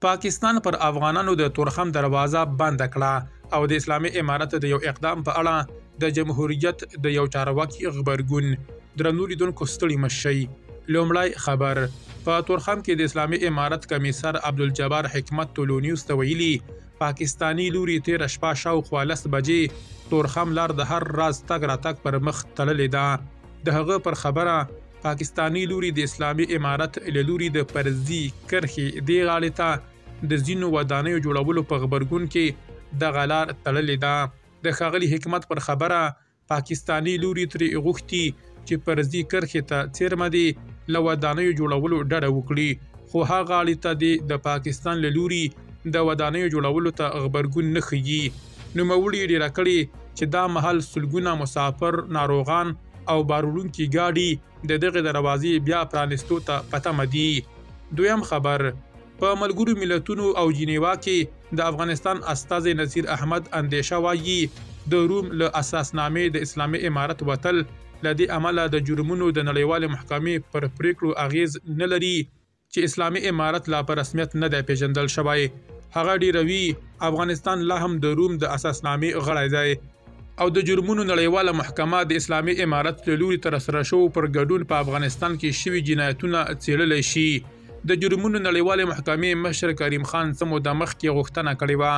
پاکستان پر افغانانو د تورخم دروازه بند کړه او د اسلامي امارت د یو اقدام په اړه د جمهوریت د یو چارواکي خبرګون درنو لیدونکو ستړي مشي. لومړی خبر په تورخم کې د اسلامي امارت کمیسر عبدالجبار حکمت تولونیوس ته ویلي پاکستانی لوري تیر شپه شاوخوا 10 بجې تورخم لار د هر راز تګ راتګ پر مخ تړلې ده. د هغه پر خبره پاکستانی لوري د اسلامي امارت له لوري د پرزي کرخي دی غاړې ته د ځینو ودانیو جوړولو په خبرګون کې د غلار تړلې ده. د ښاغلي حکمت پر خبره پاکستانی لوري ترې غوښتي چې پرزي کرخي ته څیرمه دي له ودانیو جوړولو ډډه وکړي، خو هغه غاړې ته د پاکستان له لوري د ودانیو جوړولو ته خبرګون نه ښیي. نوموړي ډیره کړې چې دا مهال سلګونه مسافر، ناروغان او باروړونکي ګاډي د دغه دروازې بیا پرانستو ته په تمه دي. دویم خبر په ملګرو ملتونو او جنیوا کې د افغانستان استازی نصیر احمد اندیشه وایي د روم له اساسنامې د اسلامي امارت وتل لدې عمله د جرمونو د نړیوال محکمې پر پریکړو اغیز نه لري چې اسلامي امارت لا په رسمیت نه دی پیژندل شوی. هغه ډیروي افغانستان لا هم د روم د اساسنامې غړی دی او د جرمونو نړیواله محکمه د اسلامي امارت له لوري ترسره شوو پر ګډون په افغانستان کې شوي جنایتونه څیړلی شي. د جرمونو نړیوالې محکمې مشر کریم خان څه موده مخکې غوښتنه کړې وه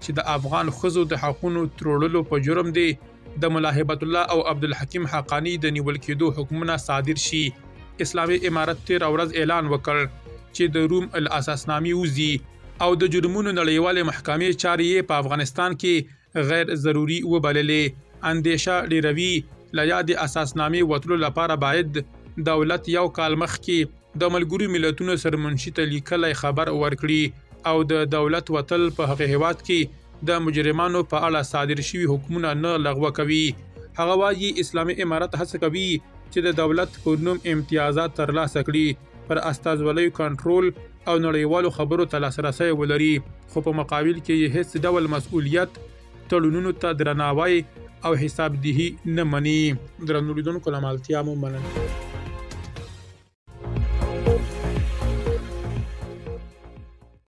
چې د افغان ښځو د حقونو تروړلو په جرم دی د ملا هیبت الله او عبدالحکیم حقانی د نیول کېدو حکمونه صادر شي. اسلامي امارت تېره ورځ اعلان وکړ چې د روم الاساسنامې وځي او د جرمونو نړیوالې محکمې چارې په افغانستان کې غیر ضروري وبللې. اندیشه ډیروي له یادې اساسنامې وتلو لپاره باید دولت یو کال مخکې د ملګرو ملتونو سرمنشي ته لیکلی خبر ورکړي او د دولت وتل په هغه هیواد کې د مجرمانو په اړه صادر شوي حکمونه نه لغوه کوي. هغه وایي اسلامي امارت هڅه کوي چې د دولت په نوم امتیازات ترلاسه کړي، پر استازولیو کنټرول او نړیوالو خبرو ته لاسرسی ولري، خو په مقابل کې هیڅ ډول مسؤلیت، تړونونو ته درناوی او حسابدهي نه مني. درنو لیدونکو له مالتیا مو مننه.